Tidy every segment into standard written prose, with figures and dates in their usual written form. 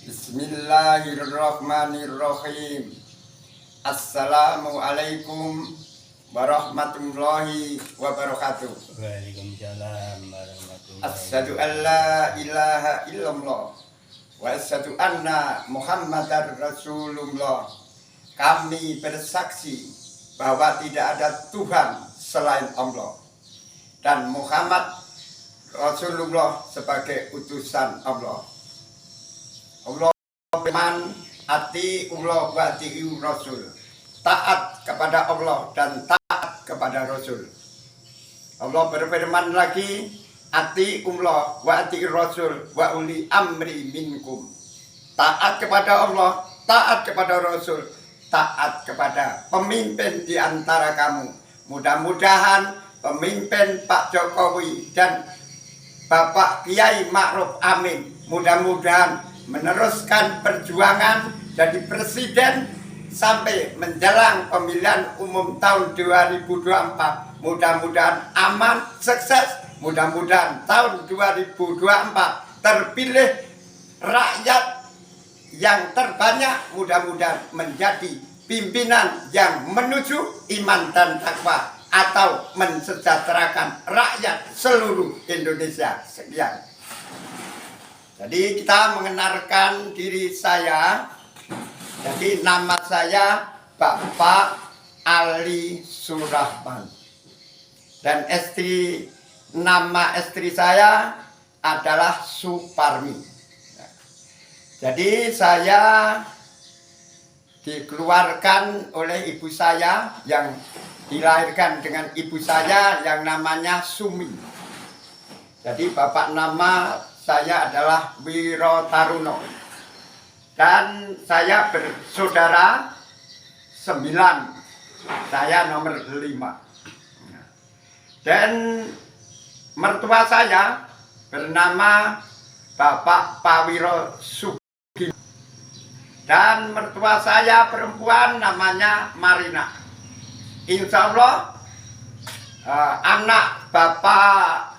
Bismillahirrahmanirrahim. Assalamualaikum warahmatullahi wabarakatuh. Waalaikumsalam warahmatullahi Asyhadu an la ilaha illallah wa asyhadu anna Muhammadar Rasulullah. Kami bersaksi bahwa tidak ada Tuhan selain Allah dan Muhammad Rasulullah sebagai utusan Allah. Allah berfirman, ati Allah wa ati Rasul. Taat kepada Allah dan taat kepada Rasul. Allah berfirman lagi, ati Allah wa ati Rasul wa uli amri minkum. Taat kepada Allah, taat kepada Rasul, taat kepada pemimpin di antara kamu. Mudah-mudahan pemimpin Pak Jokowi dan Bapak Kiai Ma'ruf Amin mudah-mudahan meneruskan perjuangan jadi presiden sampai menjelang pemilihan umum tahun 2024. Mudah-mudahan aman, sukses. Mudah-mudahan tahun 2024 terpilih rakyat yang terbanyak, mudah-mudahan menjadi pimpinan yang menuju iman dan takwa atau mensejahterakan rakyat seluruh Indonesia. Sekian. Jadi kita mengenalkan diri saya. Jadi nama saya Bapak Ali Surahman. Dan nama istri saya adalah Suparmi. Jadi saya dikeluarkan oleh ibu saya yang dilahirkan dengan ibu saya yang namanya Sumi. Jadi bapak nama saya adalah Wiro Taruno. Dan saya bersaudara 9. Saya nomor 5. Dan mertua saya bernama Bapak Pawiro Sugi. Dan mertua saya perempuan namanya Marina. Insya Allah anak Bapak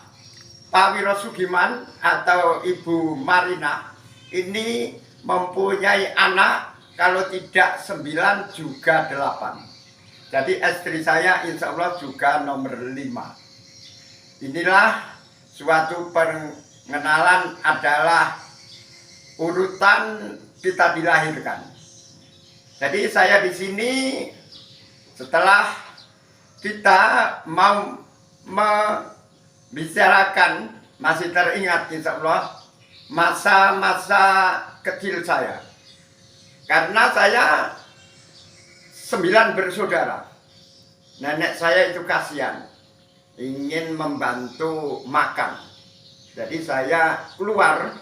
Pawiro Sugiman atau Ibu Marina ini mempunyai anak kalau tidak 9 juga 8. Jadi istri saya insya Allah juga nomor 5. Inilah suatu pengenalan adalah urutan kita dilahirkan. Jadi saya di sini setelah kita mau membicarakan, masih teringat insya Allah masa-masa kecil saya. Karena saya 9 bersaudara. Nenek saya itu kasihan, ingin membantu makan. Jadi saya keluar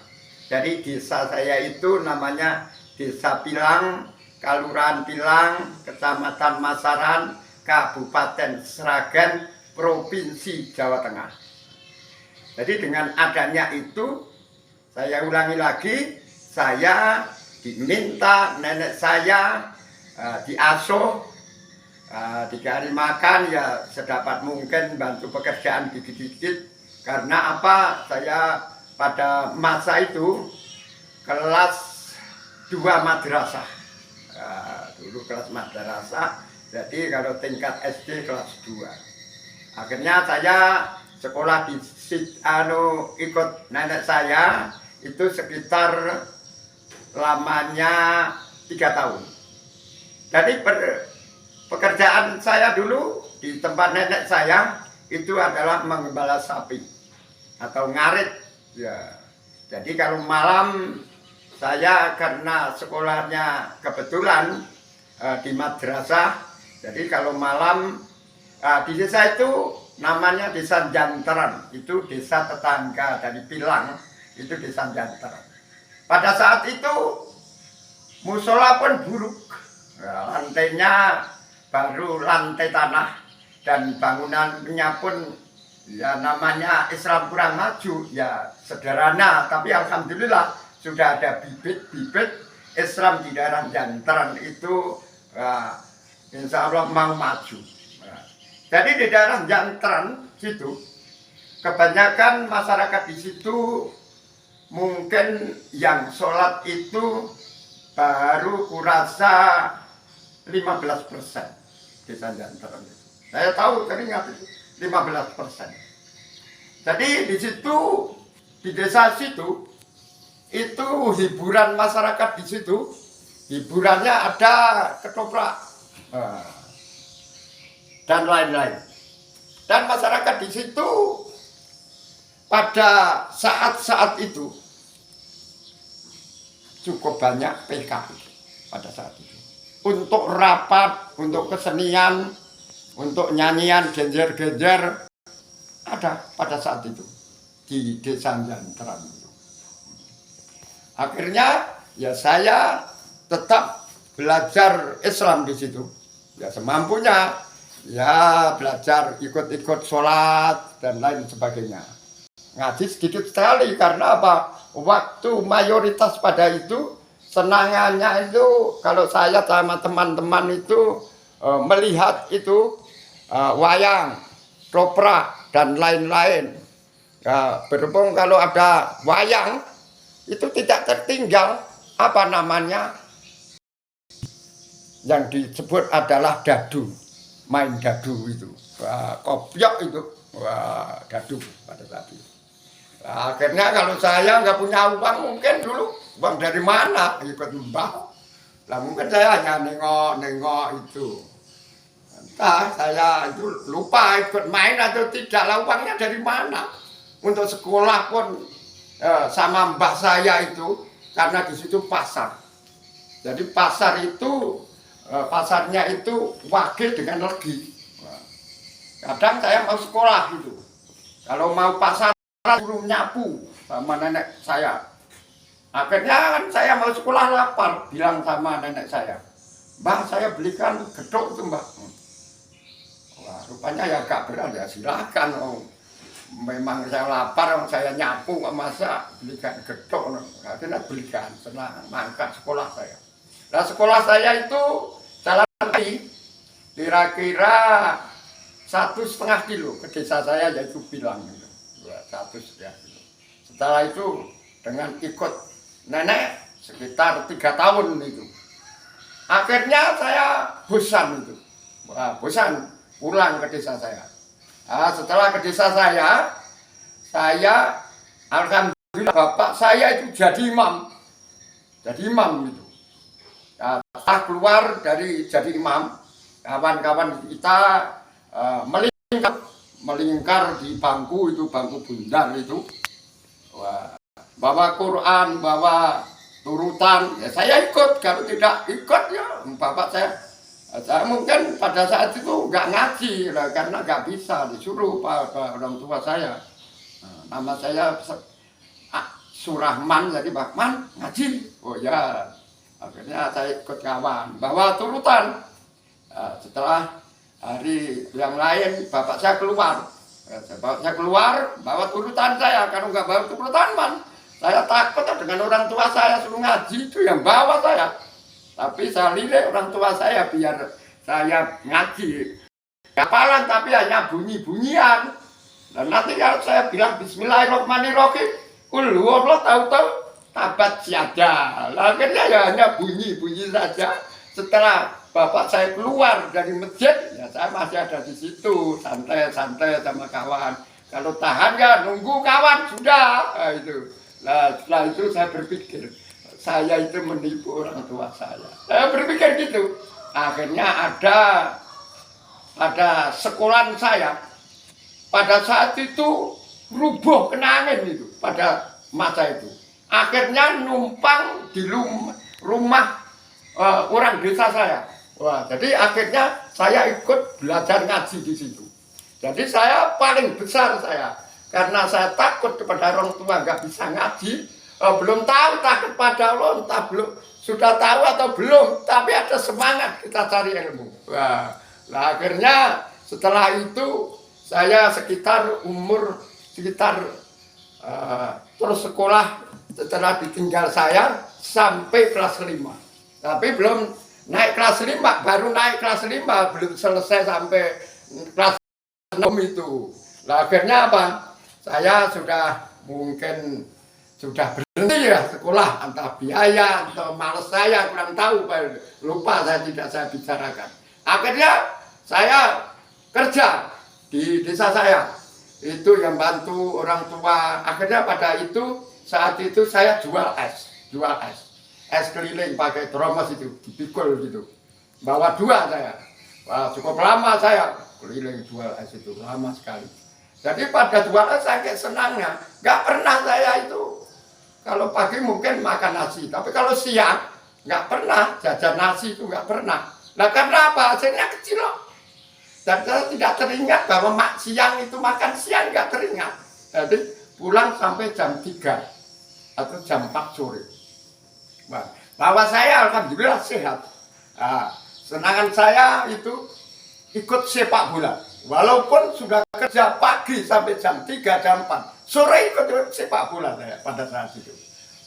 dari desa saya itu namanya Desa Pilang, Kelurahan Pilang, Kecamatan Masaran, Kabupaten Sragen, Provinsi Jawa Tengah. Jadi dengan adanya itu, saya ulangi lagi, saya diminta nenek saya diasuh, dikasih makan ya sedapat mungkin, bantu pekerjaan dikit-dikit. Karena apa? Saya pada masa itu kelas 2 madrasah. Dulu kelas madrasah, jadi kalau tingkat SD kelas 2. Akhirnya saya sekolah di ikut nenek saya itu sekitar lamanya 3 tahun. Jadi pekerjaan saya dulu di tempat nenek saya itu adalah menggembala sapi atau ngarit ya. Jadi kalau malam saya karena sekolahnya kebetulan di madrasah, jadi kalau malam di desa itu namanya Desa Jantaran, itu desa tetangga dari Pilang, itu Desa Jantaran. Pada saat itu musola pun buruk, ya, lantainya baru lantai tanah dan bangunannya pun ya namanya Islam kurang maju, ya sederhana, tapi alhamdulillah sudah ada bibit-bibit Islam di daerah Jantaran itu insya Allah mau maju. Jadi di daerah Jantaran situ kebanyakan masyarakat di situ mungkin yang sholat itu baru kurasa 15% desa Jantaran itu. Saya tahu teringat 15%. Jadi di situ, di desa situ, itu hiburan masyarakat di situ, hiburannya ada ketoprak dan lain-lain. Dan masyarakat di situ pada saat-saat itu cukup banyak PKB pada saat itu. Untuk rapat, untuk kesenian, untuk nyanyian genjer-genjer ada pada saat itu di desa Jantaran itu. Akhirnya ya saya tetap belajar Islam di situ. Ya semampunya, ya belajar ikut-ikut sholat dan lain sebagainya. Ngaji sedikit sekali karena apa? Waktu mayoritas pada itu senangannya itu kalau saya sama teman-teman itu melihat itu wayang, ketoprak dan lain-lain. Ya, berhubung kalau ada wayang itu tidak tertinggal apa namanya yang disebut adalah dadu, main dadu itu, kopiok itu, dadu pada saat itu. Nah, akhirnya kalau saya nggak punya uang mungkin dulu uang dari mana ikut mbah. Lah mungkin saya hanya nengok itu. Entah saya itu lupa ikut main atau tidak. Lah uangnya dari mana? Untuk sekolah pun sama mbah saya itu karena di situ pasar. Jadi pasar itu pasarnya itu wakil dengan legi. Kadang saya mau sekolah gitu. Kalau mau pasar suruh nyapu sama nenek saya. Akhirnya kan saya mau sekolah lapar, bilang sama nenek saya, "Mbah, saya belikan gedok itu, Mbah." Wah, rupanya ya agak berat ya, silakan. Oh. Memang saya lapar, saya nyapu, masa belikan gedok. Akhirnya belikan, senang mangkat sekolah saya. Nah sekolah saya itu jalan kaki, kira-kira 1,5 kilo ke desa saya yaitu Pilang. 100 ya. Setelah itu dengan ikut nenek sekitar 3 tahun itu. Akhirnya saya bosan itu. Bosan pulang ke desa saya. Nah, setelah ke desa saya alhamdulillah bapak saya itu jadi imam. Jadi imam itu. Nah, setelah keluar dari jadi imam, kawan-kawan kita melingkar di bangku itu, bangku bundar itu. Wah, bawa Quran, bawa turutan, ya saya ikut. Kalau tidak ikut ya bapak saya mungkin pada saat itu nggak ngaji lah, karena nggak bisa disuruh pak orang tua saya. Nama saya Surahman, jadi Pak Man ngaji. Oh ya, akhirnya saya ikut kawan, bawa turutan. Setelah hari yang lain bapak saya keluar. Bapak saya keluar bawa turutan saya. Kalau nggak bawa turutan man, saya takut dengan orang tua saya suruh ngaji itu yang bawa saya. Tapi saya lirik orang tua saya biar saya ngaji. Hafalan tapi hanya bunyi-bunyian. Dan nanti kalau saya bilang Bismillahirrahmanirrahim, kul huwallahu, tahu-tahu tabat siada. Akhirnya ya hanya bunyi-bunyi saja. Setelah bapak saya keluar dari masjid, ya saya masih ada di situ, santai-santai sama kawan. Kalau tahan ya nunggu kawan sudah. Nah, itu. Nah, setelah itu saya berpikir, saya itu menipu orang tua saya. Saya berpikir gitu. Akhirnya ada sekolahan saya. Pada saat itu rubuh kena angin itu pada masa itu. Akhirnya numpang di rumah orang desa saya. Wah, jadi akhirnya saya ikut belajar ngaji di situ. Jadi saya paling besar saya, karena saya takut kepada orang tua nggak bisa ngaji. Belum tahu takut pada Allah, entah belum sudah tahu atau belum, tapi ada semangat kita cari ilmu. Wah, nah akhirnya setelah itu saya umur sekitar terus sekolah setelah ditinggal saya sampai kelas 5. Tapi belum naik kelas 5, baru naik kelas 5, belum selesai sampai kelas 6 itu. Nah, akhirnya apa? Saya sudah mungkin sudah berhenti ya sekolah, entah biaya atau males saya kurang tahu, lupa saya bicarakan. Akhirnya saya kerja di desa saya, itu yang bantu orang tua. Akhirnya pada itu saat itu saya jual es keliling pakai termos itu, dipikul gitu, bawa 2 saya. Wah, cukup lama saya keliling jual es itu, lama sekali. Jadi pada jual es saya senangnya, nggak pernah saya itu kalau pagi mungkin makan nasi, tapi kalau siang nggak pernah jajan nasi, itu nggak pernah. Nah karena apa? Hasilnya kecil loh. Dan saya tidak teringat bahwa siang itu makan siang, nggak teringat. Jadi pulang sampai jam 3 atau jam 4 sore. Bahwa saya alhamdulillah sehat. Senangan saya itu ikut sepak bola. Walaupun sudah kerja pagi sampai jam 3, jam 4. Sore ikut sepak bola saya pada saat itu.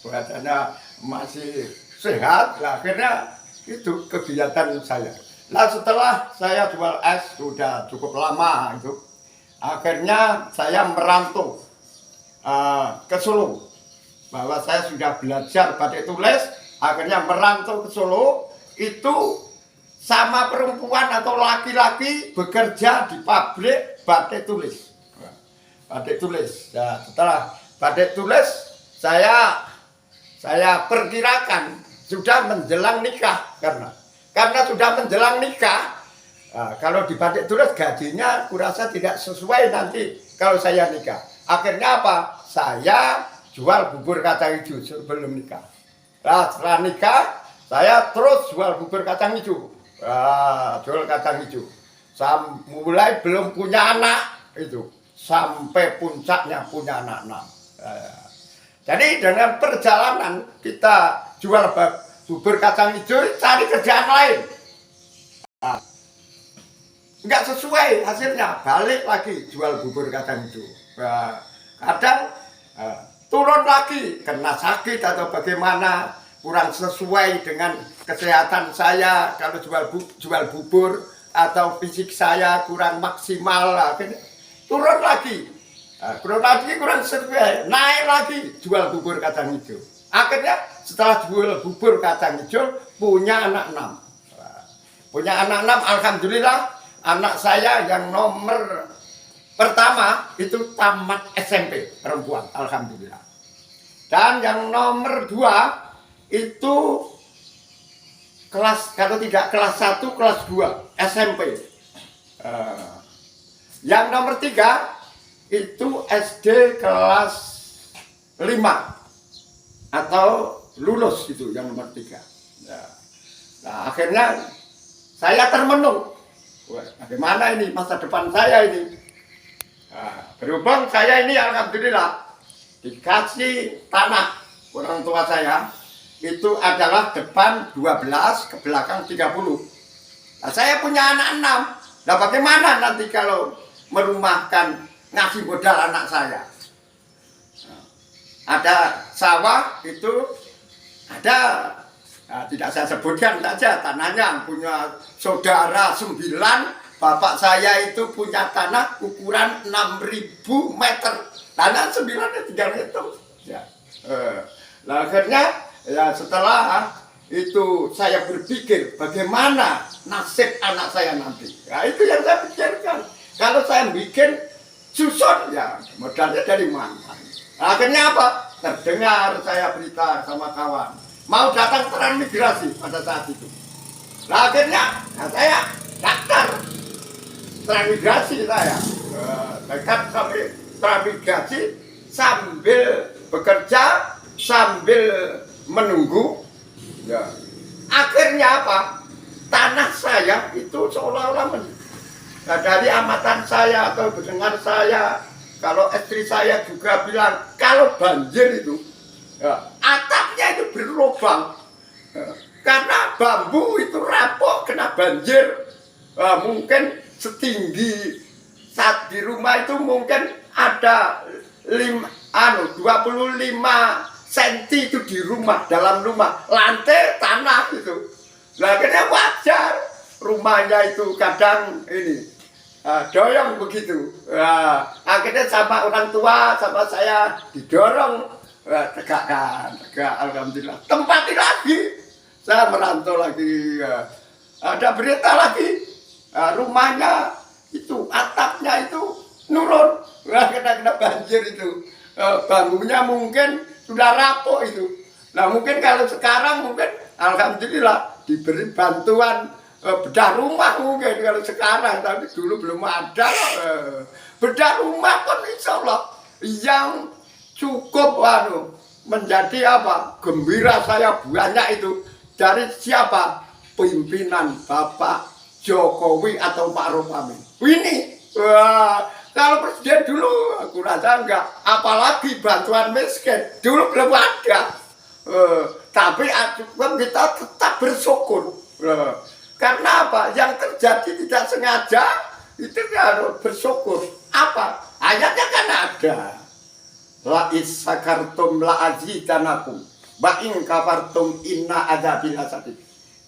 Badannya masih sehat, akhirnya itu kegiatan saya. Nah setelah saya jual es sudah cukup lama itu, akhirnya saya merantau ke Solo. Bahwa saya sudah belajar batik tulis, akhirnya merantau ke Solo, itu sama perempuan atau laki-laki bekerja di pabrik batik tulis. Batik tulis. Nah, setelah batik tulis, saya perkirakan sudah menjelang nikah, karena sudah menjelang nikah. Kalau di batik tulis gajinya kurasa tidak sesuai nanti kalau saya nikah. Akhirnya apa? Saya jual bubur kacang hijau sebelum nikah. Nah, setelah nikah saya terus jual bubur kacang hijau. Jual kacang hijau. Saya mulai belum punya anak itu, sampai puncaknya punya anak 6. Jadi dengan perjalanan kita jual bubur kacang hijau, cari kerjaan lain. Enggak sesuai hasilnya, balik lagi jual bubur kacang hijau. Kadang turun lagi, kena sakit atau bagaimana, kurang sesuai dengan kesehatan saya kalau jual bubur, atau fisik saya kurang maksimal, akhirnya turun lagi. Kurang sesuai, naik lagi jual bubur kacang hijau. Akhirnya setelah jual bubur kacang hijau punya anak 6. Punya anak 6, alhamdulillah anak saya yang nomor pertama itu tamat SMP perempuan, alhamdulillah. Dan yang nomor 2 itu kelas, kalau tidak kelas 1, kelas 2 SMP. Yang nomor 3 itu SD kelas 5 atau lulus itu yang nomor 3. Nah, akhirnya saya termenung. Bagaimana ini masa depan saya ini? Berhubung saya ini alhamdulillah dikasih tanah orang tua saya, itu adalah depan 12, ke belakang 30. Nah, saya punya anak 6. Nah, bagaimana nanti kalau merumahkan, ngasih modal anak saya? Ada sawah itu, ada, tidak saya sebutkan saja tanahnya, punya saudara 9. Bapak saya itu punya tanah ukuran 6.000 meter. Tanah 9 tinggal itu. Ya. Nah, akhirnya ya setelah itu saya berpikir bagaimana nasib anak saya nanti. Nah, itu yang saya pikirkan. Kalau saya bikin susun, ya modalnya dari mana? Nah, akhirnya apa? Terdengar saya berita sama kawan, mau datang transmigrasi pada saat itu. Nah, akhirnya saya daftar transmigrasi saya. Dekat sampai transmigrasi sambil bekerja, sambil menunggu. Ya. Akhirnya apa? Tanah saya itu seolah-olah dari amatan saya atau pendengar saya, kalau istri saya juga bilang kalau banjir itu ya, atapnya itu berlubang, karena bambu itu rapok kena banjir. Mungkin setinggi saat di rumah itu mungkin ada 25 cm itu di rumah, dalam rumah, lantai tanah itu. Nah, akhirnya wajar rumahnya itu kadang ini doyong begitu. Akhirnya sama orang tua, sama saya didorong Wah, tegak, alhamdulillah. Tempati lagi. Saya merantau lagi. Ya. Ada berita lagi. Rumahnya itu, atapnya itu nurun. Wah, kena banjir itu. Bangunnya mungkin sudah rapuh itu. Nah, mungkin kalau sekarang mungkin alhamdulillah diberi bantuan bedah rumah mungkin kalau sekarang, tapi dulu belum ada. Bedah rumah pun insya Allah yang cukup menjadi apa gembira saya banyak itu dari siapa pimpinan Bapak Jokowi atau Pak Rohami ini. Wah, kalau presiden dulu aku rasa enggak, apalagi bantuan miskin dulu belum ada. Tapi kita tetap bersyukur. Karena apa yang terjadi tidak sengaja itu harus bersyukur. Apa ayatnya kan ada, la isakartum la azidanakum wa in kafartum inna adzabi lasadid.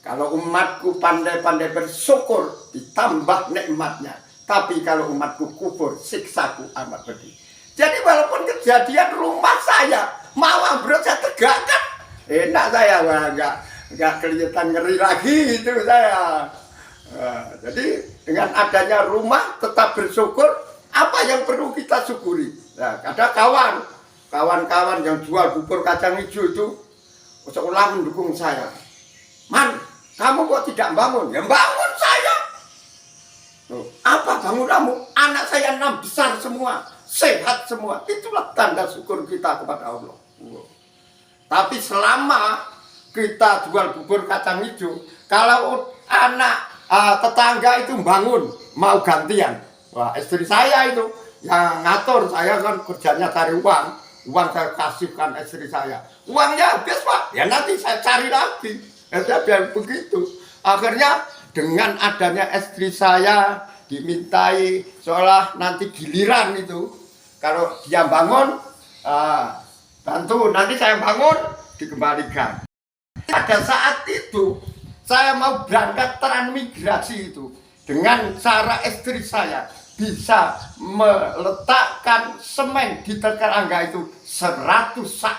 Kalau umatku pandai-pandai bersyukur ditambah nikmatnya, tapi kalau umatku kufur siksaku amat pedih. Jadi walaupun kejadian rumah saya mau ambruk saya tegakkan, enak saya, enggak kelihatan ngeri lagi itu saya. Jadi dengan adanya rumah tetap bersyukur. Apa yang perlu kita syukuri? Nah, ada kawan-kawan yang jual bubur kacang hijau itu seolah mendukung saya. Man, kamu kok tidak bangun? Ya bangun saya. Loh, apa bangunanmu? Anak saya 6 besar semua, sehat semua. Itulah tanda syukur kita kepada Allah. Tapi selama kita jual bubur kacang hijau, kalau anak tetangga itu bangun mau gantian, wah istri saya itu yang ngatur, saya kan kerjanya cari uang saya kasihkan istri saya, uangnya habis Pak, ya nanti saya cari lagi, saya bilang begitu. Akhirnya dengan adanya istri saya dimintai seolah nanti giliran itu, kalau dia bangun bantu, nanti saya bangun dikembalikan. Pada saat itu saya mau berangkat transmigrasi itu dengan cara istri saya bisa meletakkan semen di terangga itu 100 sak.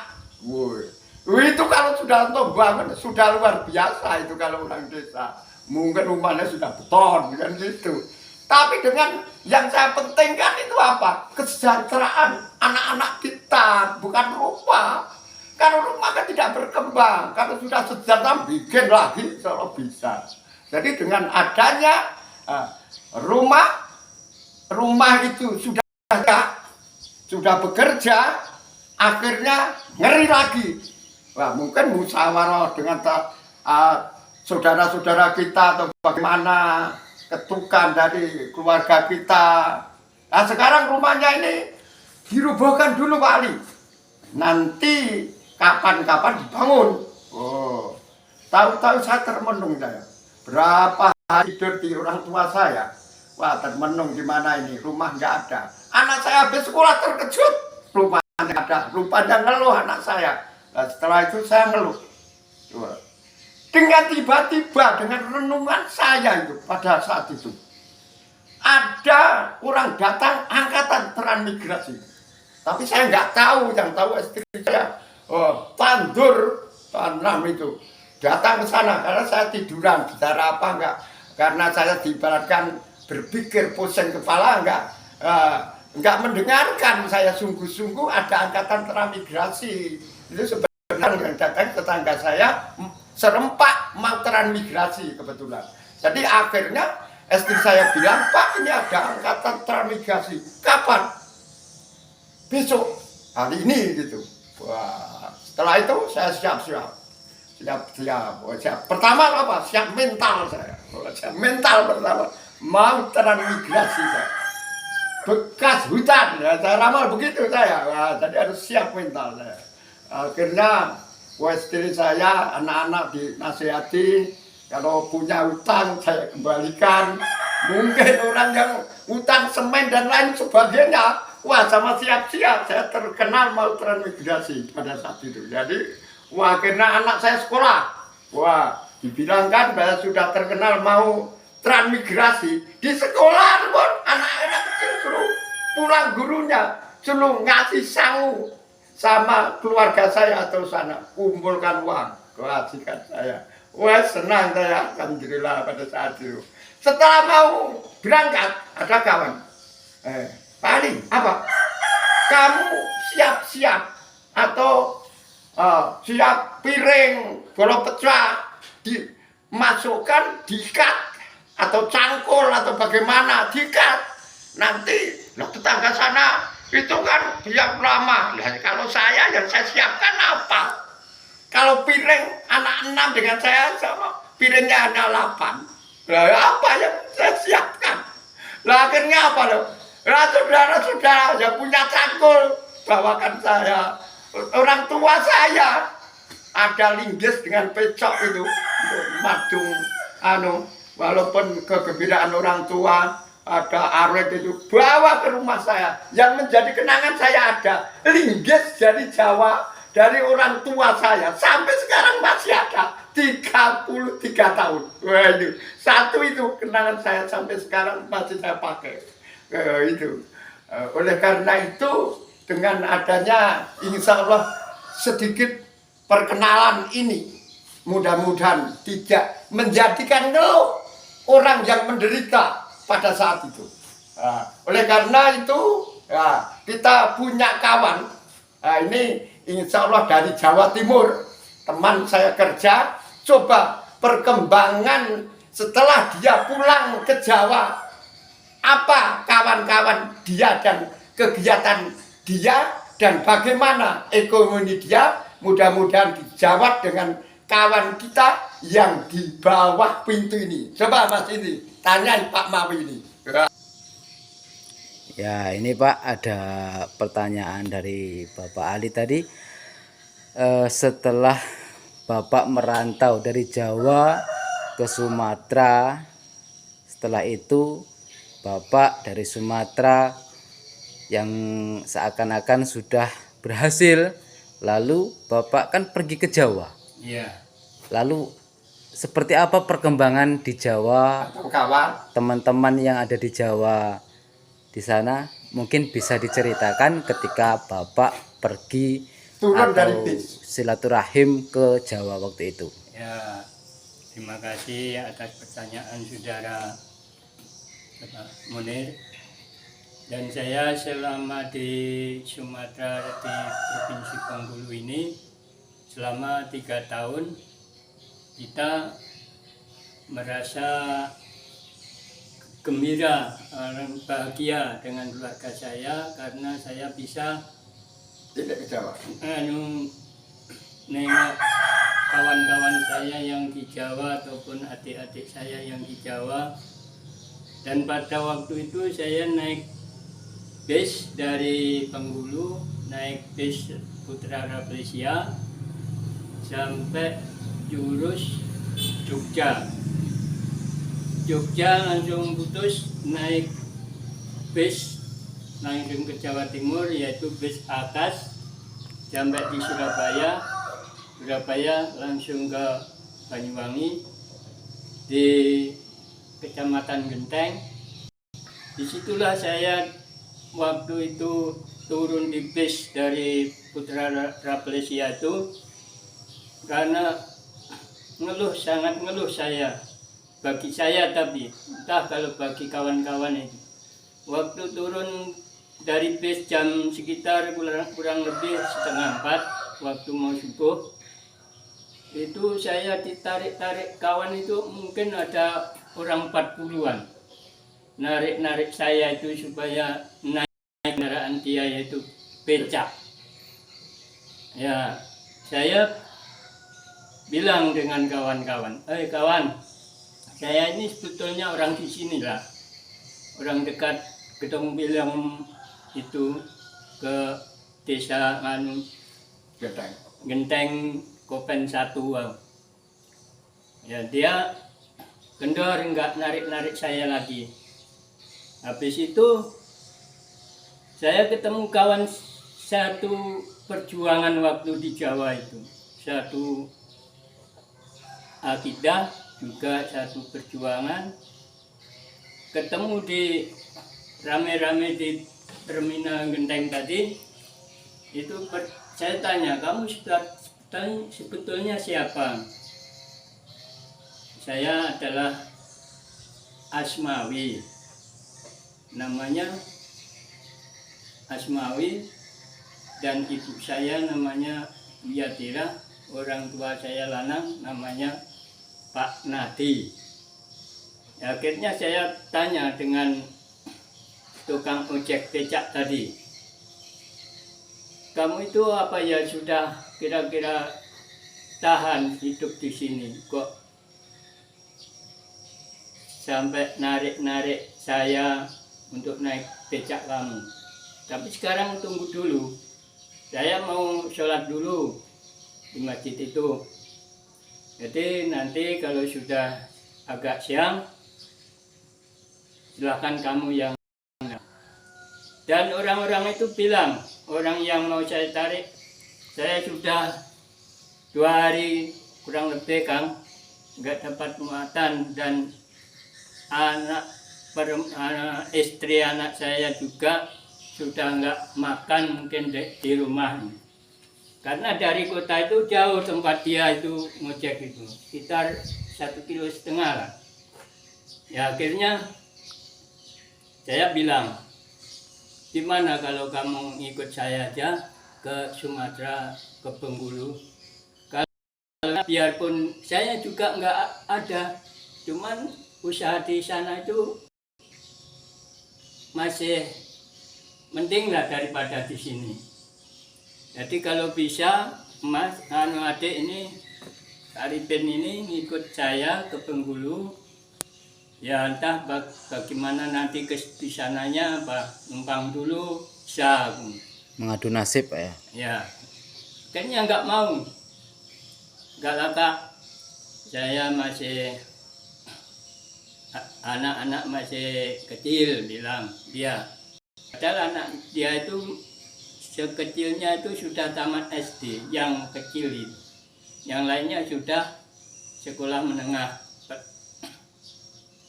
Itu kalau sudah untuk bangun sudah luar biasa itu kalau orang desa. Mungkin rumahnya sudah beton kan gitu. Tapi dengan yang saya pentingkan itu apa? Kesejahteraan anak-anak kita, bukan rumah. Kalau rumah kan tidak berkembang, kalau sudah sejahtera bikin lagi kalau bisa. Jadi dengan adanya rumah itu sudah bekerja, akhirnya ngeri lagi. Wah, mungkin musyawarah dengan saudara-saudara kita atau bagaimana ketukan dari keluarga kita. Nah sekarang rumahnya ini dirubuhkan dulu Pak Ali. Nanti kapan-kapan dibangun. Oh, tahu-tahu saya termenung saya. Berapa hari tidur di orang tua saya. Wah, termenung di mana ini? Rumah nggak ada. Anak saya habis sekolah terkejut. Rumahnya ada. Rupanya ngeluh anak saya. Nah, setelah itu saya ngeluh. Dengan tiba-tiba, dengan renungan saya itu pada saat itu. Ada orang datang angkatan transmigrasi. Tapi saya nggak tahu, yang tahu istri saya. Tandur tanam itu datang ke sana karena saya tiduran, bicara apa enggak, karena saya diibaratkan berpikir pusing kepala enggak mendengarkan. Saya sungguh-sungguh ada angkatan transmigrasi itu sebenarnya yang datang tetangga saya serempak mau transmigrasi kebetulan. Jadi akhirnya istri saya bilang, Pak ini ada angkatan transmigrasi, kapan? Besok, hari ini gitu. Wah, setelah itu saya siap. Pertama apa? Siap mental saya. Siap mental pertama. Mau transmigrasi saya. Bekas hutan, ya, saya ramal begitu saya. Wah, jadi harus siap mental saya. Akhirnya, istri saya, anak-anak dinasihati, kalau punya utang saya kembalikan. Mungkin orang yang utang semen dan lain sebagainya. Wah, sama siap-siap saya terkenal mau transmigrasi pada saat itu. Jadi, wah, karena anak saya sekolah. Wah, dibilangkan bahwa sudah terkenal mau transmigrasi. Di sekolah pun anak-anak kecil suruh pulang gurunya, suruh ngasih sangu. sama keluarga saya atau sana kumpulkan uang kewajiban saya. Wah senang saya alhamdulillah pada saat itu. Setelah mau berangkat ada kawan, Pak Ali apa? Kamu siap-siap atau siap piring bola pecah dimasukkan diikat atau cangkul atau bagaimana diikat nanti lah tetangga sana itu kan biar lama. Nah, kalau saya yang saya siapkan apa? Kalau piring anak 6 dengan saya sama piringnya ada 8. Lah apa yang saya siapkan? Lah akhirnya apa loh? Lah saudara-saudara yang punya cangkul bawakan saya. Orang tua saya ada linggis dengan pecok itu madung walaupun kegembiraan orang tua ada aret itu bawa ke rumah saya. Yang menjadi kenangan saya ada linggis dari Jawa dari orang tua saya sampai sekarang masih ada 33 tahun. Wah itu satu itu kenangan saya sampai sekarang masih saya pakai. Itu oleh karena itu dengan adanya insya Allah sedikit perkenalan ini mudah-mudahan tidak menjadikan ngeluh orang yang menderita pada saat itu. Oleh karena itu kita punya kawan ini insya Allah dari Jawa Timur, teman saya kerja, coba perkembangan setelah dia pulang ke Jawa, apa kawan-kawan dia dan kegiatan dia dan bagaimana ekonomi dia, mudah-mudahan dijawab dengan kawan kita yang di bawah pintu ini. Coba Mas ini, tanyai Pak Mawi ini. Ya, ini Pak ada pertanyaan dari Bapak Ali tadi. Setelah Bapak merantau dari Jawa ke Sumatera, setelah itu Bapak dari Sumatera yang seakan-akan sudah berhasil, lalu Bapak kan pergi ke Jawa. Iya. Lalu seperti apa perkembangan di Jawa? Teman-teman yang ada di Jawa di sana mungkin bisa diceritakan ketika Bapak pergi turun dari atau bis silaturahim ke Jawa waktu itu. Ya, terima kasih atas pertanyaan saudara Munir. Dan saya selama di Sumatera di Provinsi Bengkulu ini selama 3 tahun kita merasa gembira, bahagia dengan keluarga saya karena saya bisa tidak ke Jawa. Nengok kawan-kawan saya yang di Jawa ataupun adik-adik saya yang di Jawa. Dan pada waktu itu saya naik bis dari Bengkulu, naik bis Putra Rafflesia sampai Jurus Jogja. Jogja langsung putus naik bis langsung ke Jawa Timur, yaitu bis Akas, sampai di Surabaya langsung ke Banyuwangi di Kecamatan Genteng. Disitulah saya waktu itu turun di bis dari Putra Rafflesia itu karena sangat ngeluh saya, bagi saya, tapi entah kalau bagi kawan-kawan itu. Waktu turun dari bis jam sekitar kurang lebih 3:30 waktu mau subuh, itu saya ditarik-tarik kawan itu mungkin ada orang 40-an. Narik-narik saya itu supaya naik kendaraan dia, yaitu becak. Ya, saya bilang dengan kawan-kawan, kawan, saya ini sebetulnya orang di sini lah, orang dekat Gedong Bilang itu ke desa Genteng Kopen 1. Ya, dia kendor enggak narik-narik saya lagi. Habis itu saya ketemu kawan satu perjuangan waktu di Jawa itu, satu akidah juga satu perjuangan, ketemu di rame-rame di terminal Genteng tadi. Itu saya tanya, kamu sebetulnya siapa? Saya adalah Asmawi, namanya Asmawi, dan ibu saya namanya Yatira, orang tua saya lanang namanya Pak Nadi. Akhirnya saya tanya dengan tukang ojek becak tadi, kamu itu apa ya sudah kira-kira tahan hidup di sini, kok sampai narik-narik saya untuk naik becak kamu? Tapi sekarang tunggu dulu, saya mau sholat dulu di masjid itu. Jadi nanti kalau sudah agak siang, silahkan kamu yang. Dan orang-orang itu bilang, orang yang mau saya tarik, saya sudah 2 hari kurang lebih Kang, nggak dapat muatan, dan istri anak saya juga sudah nggak makan mungkin di rumah. Karena dari kota itu jauh tempat dia itu ngojek itu, sekitar 1,5 kilo lah. Ya akhirnya saya bilang, gimana kalau kamu ikut saya aja ke Sumatera, ke Bengkulu? Kalau biarpun saya juga nggak ada, cuman usaha di sana itu masih mending lah daripada di sini. Jadi kalau bisa Mas, adik ini, Arifin ini ngikut saya ke Bengkulu. Ya entah bagaimana nanti ke di sananya, apa numpang dulu bisa. Mengadu nasib Pak ya. Ya, kayaknya nggak mau, nggak laka. Saya masih anak-anak masih kecil, bilang dia. Padahal anak dia itu sekecilnya itu sudah tamat SD, yang kecil itu. Yang lainnya sudah sekolah menengah.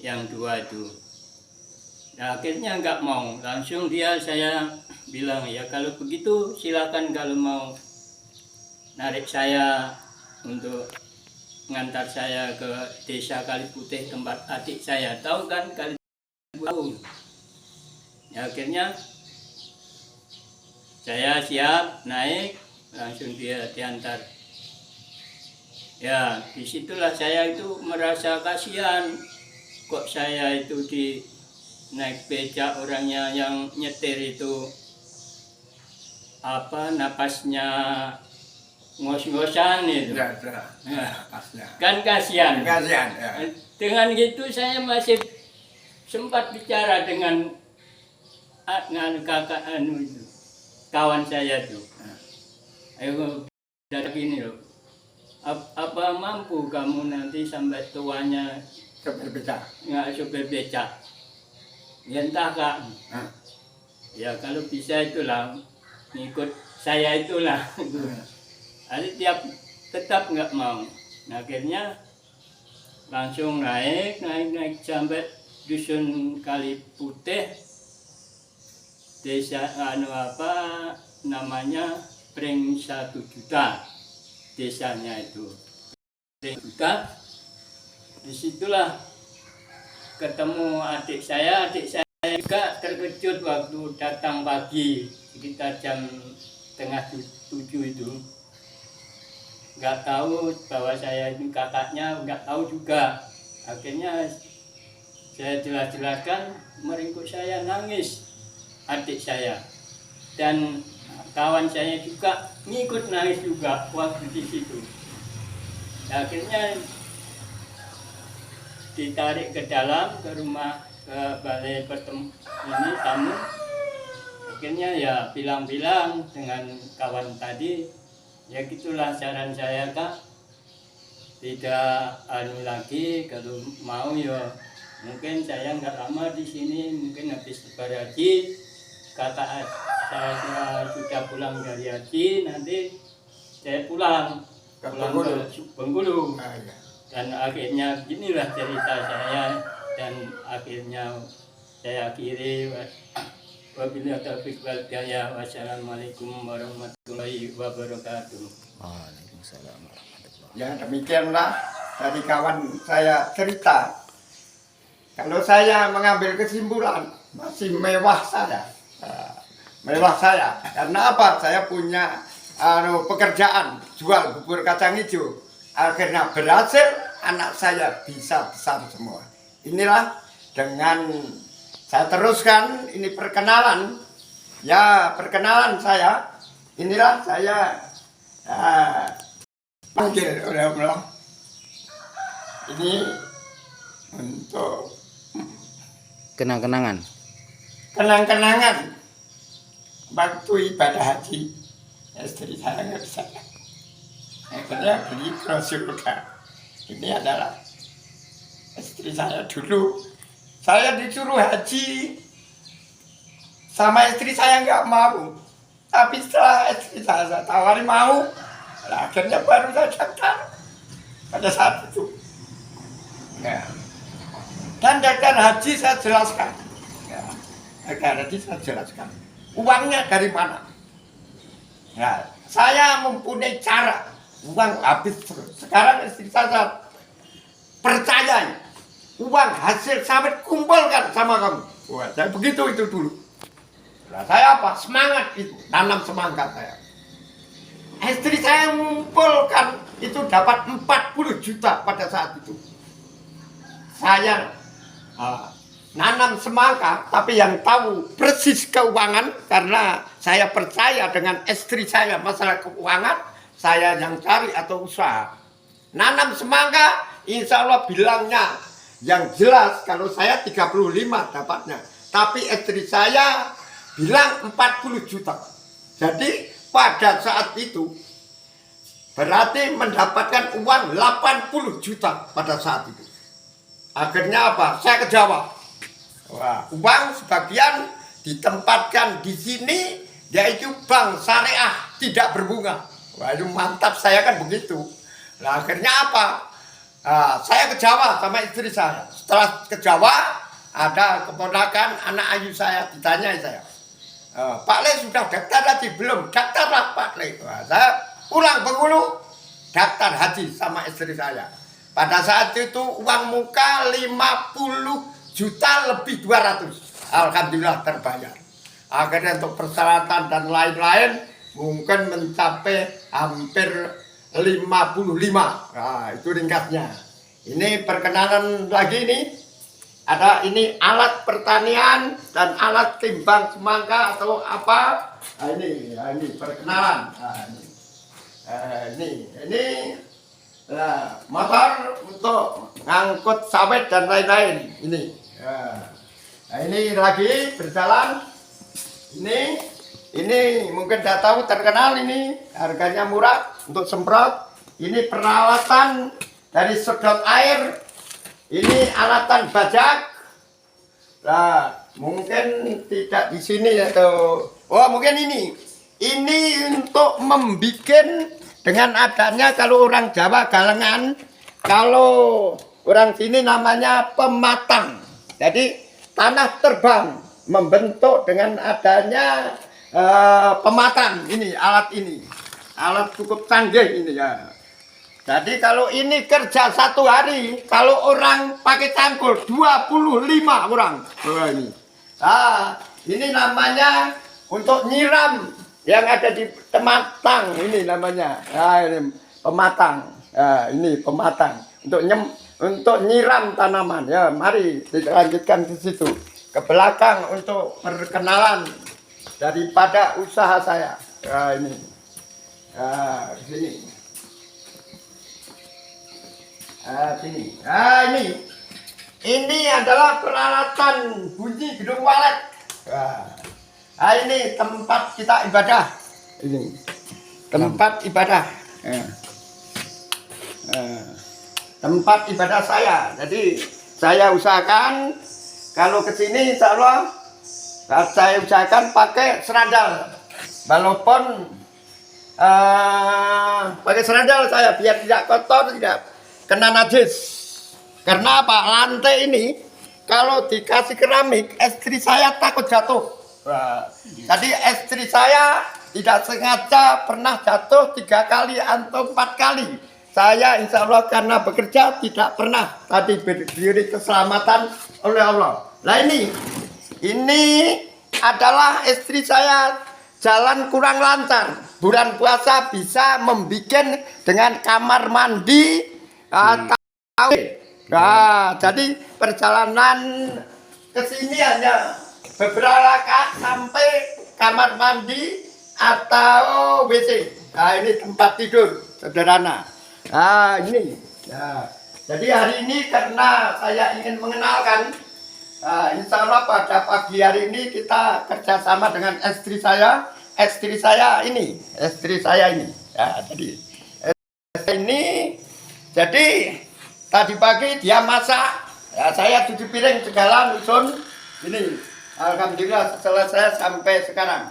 Yang 2 itu. Nah, akhirnya nggak mau, langsung saya bilang, ya kalau begitu silakan, kalau mau narik saya untuk ngantar saya ke desa Kaliputih tempat adik saya, tahu kan Kaliputih? Ya, akhirnya saya siap naik, langsung dia diantar. Ya, disitulah saya itu merasa kasihan. Kok saya itu di naik becak, orangnya yang nyetir itu apa napasnya ngos-ngosan itu. Ya. Kan kasihan. Kasihan. Ya. Dengan gitu saya masih sempat bicara dengan kakak itu, kawan saya tuh. Ayo dari gini loh. Apa mampu kamu nanti sampai tuanya Sopir becak. nggak supir becak? Ya entah Kak. Ya kalau bisa itulah, ngikut saya itulah. Jadi tetap nggak mau. Nah, akhirnya langsung naik sampai dusun Kaliputih, desa apa namanya, Pring 1 Juta desanya itu. Pring Juta. Disitulah ketemu adik saya juga terkejut waktu datang pagi sekitar jam 6:30 itu. Nggak tahu bahwa saya ini kakaknya, nggak tahu juga. Akhirnya saya jelaskan, meringkuk saya, nangis adik saya. Dan kawan saya juga ngikut nangis juga waktu di situ. Akhirnya ditarik ke dalam, ke rumah, ke balai tamu. Akhirnya ya bilang-bilang dengan kawan tadi, ya gitulah saran saya Kak, tidak lagi, kalau mau ya mungkin saya nggak lama di sini, mungkin habis lebaran haji, kata saya sudah pulang dari haji, nanti saya pulang ke Bengkulu. Dan akhirnya beginilah cerita saya, dan akhirnya saya akhiri Wabillahi taufiq wal hidayah. Wassalamualaikum warahmatullahi wabarakatuh. Waalaikumsalam warahmatullahi. Ya demikianlah dari kawan saya cerita. Kalau saya mengambil kesimpulan masih mewah saya. Mewah saya. Karena apa? Saya punya pekerjaan jual bubur kacang hijau. Akhirnya berhasil, anak saya bisa besar semua. Inilah dengan saya teruskan, ini perkenalan. Ya, perkenalan saya. Inilah saya panggil oleh Allah. Ini untuk Kenang-kenangan. kenang-kenangan waktu ibadah haji. Istri saya nggak bisa. Akhirnya beli surga. Ini adalah istri saya dulu. Saya disuruh haji sama istri saya nggak mau. Tapi setelah istri saya tawari mau, nah, akhirnya baru saya daftar pada saat itu. Ya. Dan daftar haji saya jelaskan. Ya. Daftar haji saya jelaskan. Uangnya dari mana? Nah, saya mempunyai cara. Uang habis terus. Sekarang istri saya percaya. Uang hasil sawit kumpulkan sama kamu. Wah, saya begitu itu dulu. Nah, saya apa? Semangat itu, tanam semangat saya. Istri saya mengumpulkan itu dapat 40 juta pada saat itu. Saya nanam semangka, tapi yang tahu persis keuangan karena saya percaya dengan istri saya masalah keuangan, saya yang cari atau usaha. Nanam semangka, insya Allah bilangnya yang jelas kalau saya 35 dapatnya. Tapi istri saya bilang 40 juta. Jadi pada saat itu berarti mendapatkan uang 80 juta pada saat itu. Akhirnya apa? Saya ke Jawa. Wah, uang sebagian ditempatkan di sini, yaitu bank syariah tidak berbunga. Wah, itu mantap, saya kan begitu. Nah, akhirnya apa? Saya ke Jawa sama istri saya. Setelah ke Jawa, ada keponakan anak ayu saya, ditanya saya, Pak Le sudah daftar haji? Belum. Daftarlah Pak Le. Wah, saya pulang Bengkulu, daftar haji sama istri saya. Pada saat itu uang muka 50 juta lebih 200. Alhamdulillah terbayar. Akhirnya untuk persyaratan dan lain-lain mungkin mencapai hampir 55. Nah, itu ringkasnya. Ini perkenalan lagi nih. Ada ini alat pertanian dan alat timbang semangka atau apa. Nah, ini perkenalan. Nah, ini motor untuk ngangkut sawit dan lain-lain. Ini. Nah, ini lagi berjalan. Ini mungkin sudah tahu terkenal ini, harganya murah untuk semprot. Ini peralatan dari sedot air. Ini alatan bajak. Nah, mungkin tidak di sini atau mungkin ini. Ini untuk membuat dengan adanya kalau orang Jawa galengan, kalau orang sini namanya pematang. Jadi tanah terbang membentuk dengan adanya pematang ini, alat cukup canggih ini ya. Jadi kalau ini kerja satu hari, kalau orang pakai cangkul 25 orang. Ini. Ini namanya untuk nyiram yang ada di pematang, ini namanya. Ini pematang. Ini pematang untuk nyiram tanaman. Ya, mari dilanjutkan ke situ. Ke belakang untuk perkenalan daripada usaha saya. Ini. Di sini. Sini. Ini adalah peralatan bunyi gedung walet. Ini tempat kita ibadah. Ini tempat ibadah. Tempat ibadah saya. Jadi saya usahakan kalau ke sini insya Allah saya usahakan pakai serandal. Walaupun pakai serandal saya biar tidak kotor, tidak kena najis. Karena apa? Lantai ini kalau dikasih keramik, istri saya takut jatuh. Wah, jadi istri saya tidak sengaja pernah jatuh 3 kali atau 4 kali. Saya insya Allah karena bekerja tidak pernah tadi berdiri keselamatan oleh Allah. Nah ini adalah istri saya jalan kurang lancar. Bulan puasa bisa membuat dengan kamar mandi Nah, jadi perjalanan ke sini hanya beberapa rakaat sampai kamar mandi atau WC. Nah, ini tempat tidur sederhana. Nah, ini. Nah, jadi hari ini karena saya ingin mengenalkan, insya Allah pada pagi hari ini kita kerjasama dengan istri saya. Istri saya ini. Ya, jadi tadi pagi dia masak, ya, saya cuci piring segala nusun. Ini, alhamdulillah selesai sampai sekarang.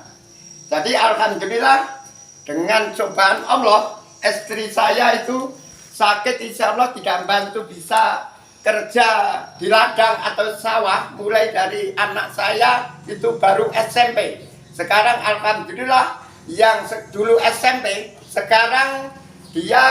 Jadi alhamdulillah dengan cobaan Allah, istri saya itu sakit, insya Allah tidak bantu bisa kerja di ladang atau sawah. Mulai dari anak saya itu baru SMP. Sekarang alhamdulillah yang dulu SMP, sekarang dia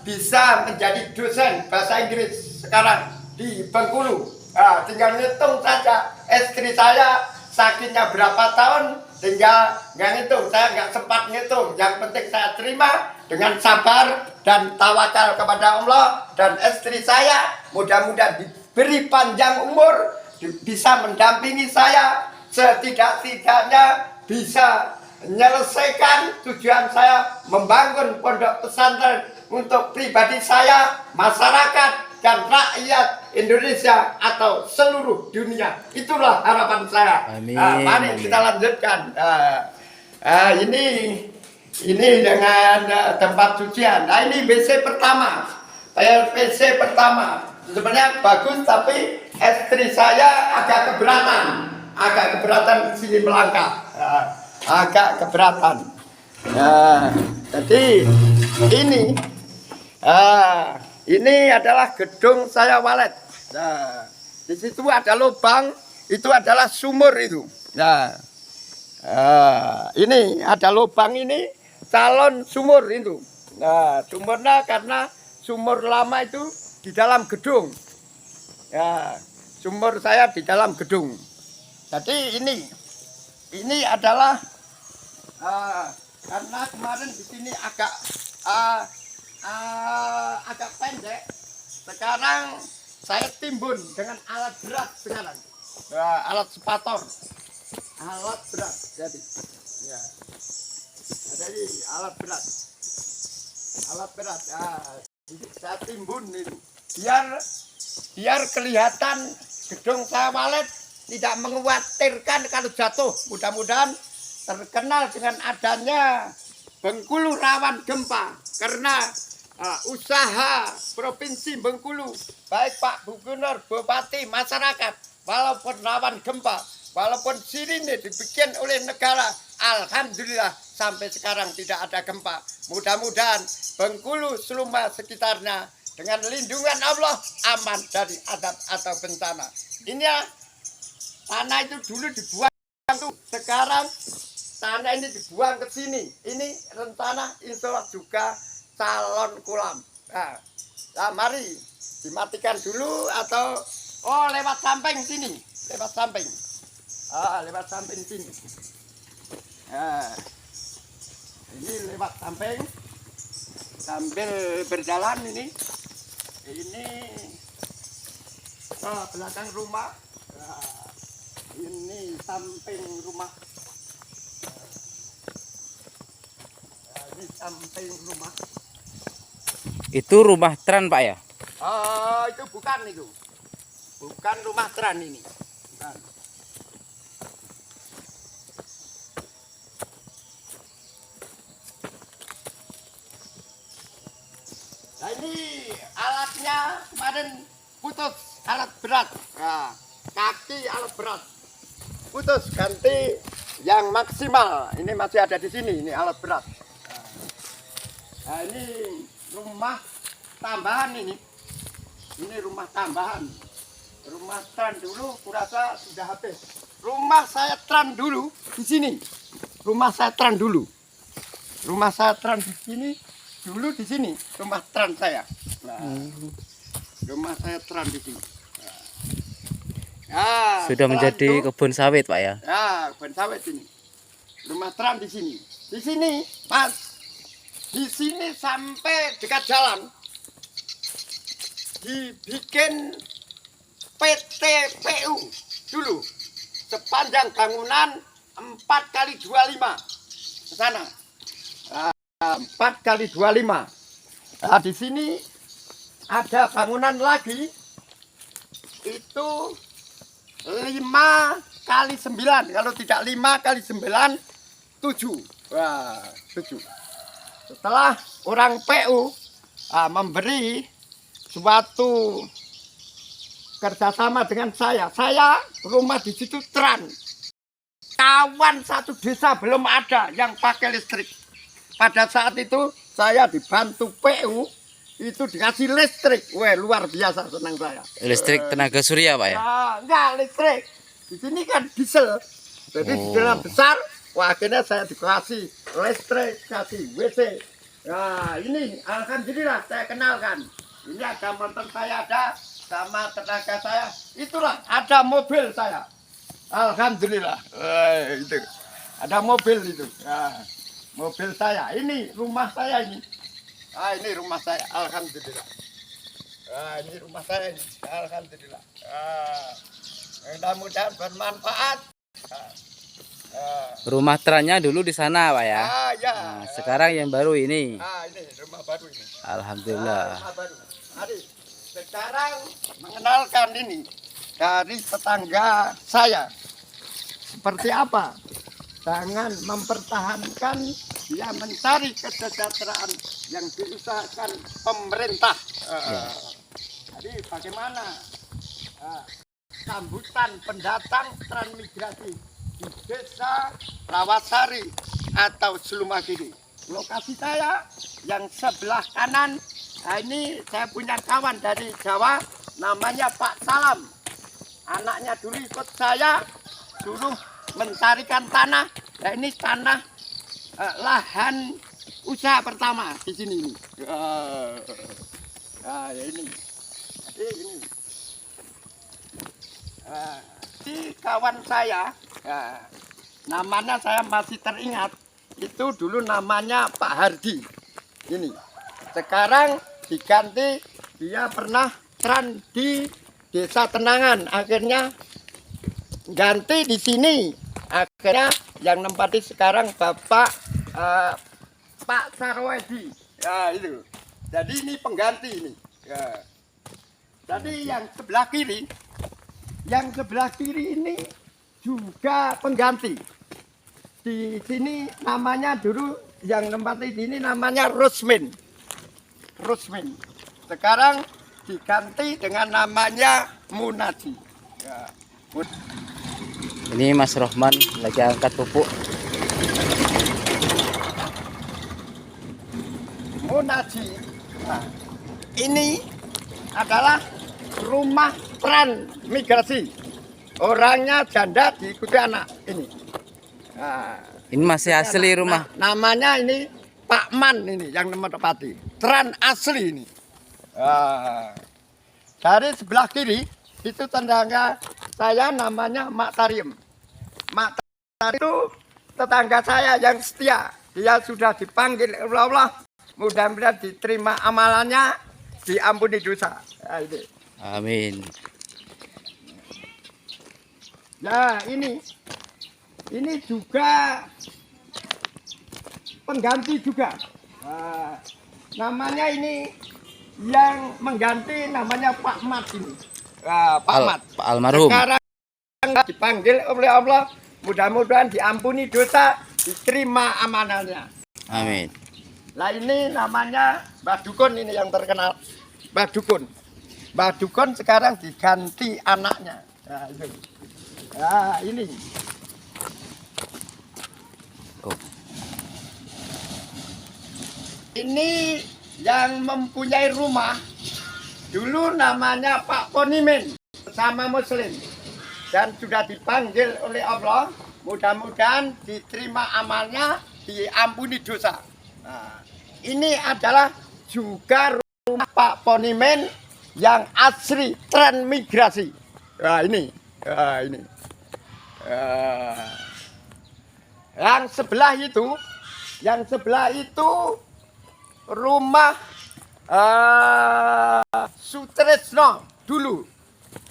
bisa menjadi dosen bahasa Inggris sekarang di Bengkulu. Nah, tinggal ngitung saja istri saya sakitnya berapa tahun, tinggal nggak ngitung, saya nggak sempat ngitung. Yang penting saya terima dengan sabar dan tawakal kepada Allah, dan istri saya mudah-mudahan diberi panjang umur, bisa mendampingi saya, setidak-tidaknya bisa menyelesaikan tujuan saya membangun pondok pesantren untuk pribadi saya, masyarakat, dan rakyat Indonesia atau seluruh dunia. Itulah harapan saya. Amin. Mari kita lanjutkan. Ini dengan tempat cucian. Nah, ini WC pertama. WC pertama. Sebenarnya bagus, tapi istri saya agak keberatan di sini melangkah. Agak keberatan. Jadi ini adalah gedung saya walet. Nah, di situ ada lubang, itu adalah sumur itu. Nah, ini ada lubang, ini calon sumur itu. Nah, sumurnya karena sumur lama itu di dalam gedung. Ya, sumur saya di dalam gedung. Jadi ini adalah karena kemarin di sini agak pendek. Sekarang saya timbun dengan alat berat sekarang. Alat sepator. Alat berat jadi. Ya. Jadi alat berat. Ya, saya timbun itu. Biar kelihatan gedung saya walet tidak mengkhawatirkan kalau jatuh. Mudah-mudahan terkenal dengan adanya Bengkulu rawan gempa, karena usaha Provinsi Bengkulu, baik Pak Gubernur, Bupati, masyarakat, walaupun rawan gempa, walaupun sirine dibikin oleh negara, alhamdulillah sampai sekarang tidak ada gempa. Mudah-mudahan Bengkulu seluma sekitarnya dengan lindungan Allah aman dari adab atau bencana. Ini ya, tanah itu dulu dibuang tuh, sekarang tanah ini dibuang ke sini. Ini rencana insya Allah juga calon kolam. Nah, mari dimatikan dulu atau lewat samping sini, lewat samping. Lewat samping sini. Ini lewat samping sambil berjalan ini. Ini belakang rumah. Ini samping rumah. Ini samping rumah. Itu rumah Tran, Pak, ya? Itu bukan itu. Bukan rumah Tran ini. Bukan. Nah, ini alatnya kemarin putus, alat berat. Nah, kaki alat berat putus, ganti yang maksimal. Ini masih ada di sini, ini alat berat. Nah, ini rumah tambahan ini. Ini rumah tambahan. Rumah Tran dulu kurasa sudah habis. rumah saya Tran dulu di sini. Rumah saya Tran dulu. Rumah saya Tran di sini. Dulu di sini rumah Tran saya. Nah, rumah saya Tran di sini. Nah, Sudah menjadi itu, kebun sawit, Pak ya. ya, kebun sawit ini. Rumah Tran di sini. Di sini, Mas. Di sini sampai dekat jalan dibikin PTPU dulu. Sepanjang bangunan 4x25 ke sana. 4x25. Nah, di sini ada bangunan lagi itu 5x9. Kalau tidak 5x9 7. Wah, 7. Setelah orang PU memberi suatu kerjasama dengan saya rumah di situ Tran. Kawan satu desa belum ada yang pakai listrik. Pada saat itu saya dibantu PU itu dikasih listrik. Wah, luar biasa senang saya. Listrik tenaga surya, Pak ya. Enggak listrik. Di sini kan diesel. Jadi dieselnya besar. Wah, akhirnya saya dikasih listrik, kasih WC. Nah, ini alhamdulillah saya kenalkan. Ini ada motor saya ada, sama tenaga saya. Itulah ada mobil saya. Alhamdulillah. Itu. Ada mobil itu. Nah, mobil saya. Ini rumah saya ini. Ini rumah saya. Alhamdulillah. Ini rumah saya ini. Alhamdulillah. Mudah-mudahan bermanfaat. Rumah Trannya dulu di sana, Pak ya. Ya. Nah, sekarang yang baru ini. Ini rumah baru ini. Alhamdulillah. Rumah baru. Mari sekarang mengenalkan ini dari tetangga saya. Seperti apa? Jangan mempertahankan, dia mencari kesejahteraan yang diusahakan pemerintah. Jadi bagaimana sambutan pendatang transmigrasi di desa Rawasari atau Selumagiri. Lokasi saya yang sebelah kanan, ini saya punya kawan dari Jawa, namanya Pak Salam. Anaknya dulu ikut saya, suruh mencarikan tanah. Nah, ini tanah lahan usaha pertama di sini. Ya ini. Ini. Di kawan saya, namanya saya masih teringat, itu dulu namanya Pak Hardi. Ini. Sekarang diganti, dia pernah Tran di Desa Tenangan, akhirnya ganti di sini. Akhirnya yang nempati sekarang Bapak Pak Sarwedi. Ya itu. Jadi ini pengganti ini. Ya. Jadi yang sebelah kiri ini juga pengganti. Di sini namanya dulu yang nempati di sini namanya Rusmin. Sekarang diganti dengan namanya Munaji. Ya. Ini Mas Rohman lagi angkat pupuk. Munaji. Nah, ini adalah rumah transmigrasi. Orangnya janda diikuti anak ini. Nah, Ini masih asli rumah. Namanya ini Pak Man ini yang menempati. Tran asli ini. Dari sebelah kiri itu tetangga saya namanya Mak Tariem. Mak Tariem itu tetangga saya yang setia. Dia sudah dipanggil Allah. Mudah-mudahan diterima amalannya, diampuni dosa. Ini. Amin. Ya ini juga pengganti juga. Namanya ini yang mengganti namanya Pak Mat ini. Pak Mat. Pak almarhum. Sekarang dipanggil oleh Allah, mudah-mudahan diampuni dosa, diterima amanahnya. Amin. Nah ini namanya Mbah Dukun ini yang terkenal. Mbah Dukun. Mbah Dukun sekarang diganti anaknya. Nah, itu. Nah, ini. Oh. Ini yang mempunyai rumah dulu namanya Pak Ponimen sama Muslim. dan sudah dipanggil oleh Allah, mudah-mudahan diterima amalnya, diampuni dosa. Nah, ini adalah juga rumah Pak Ponimen yang asli transmigrasi. Nah, ini. Yang sebelah itu rumah Sutresno dulu.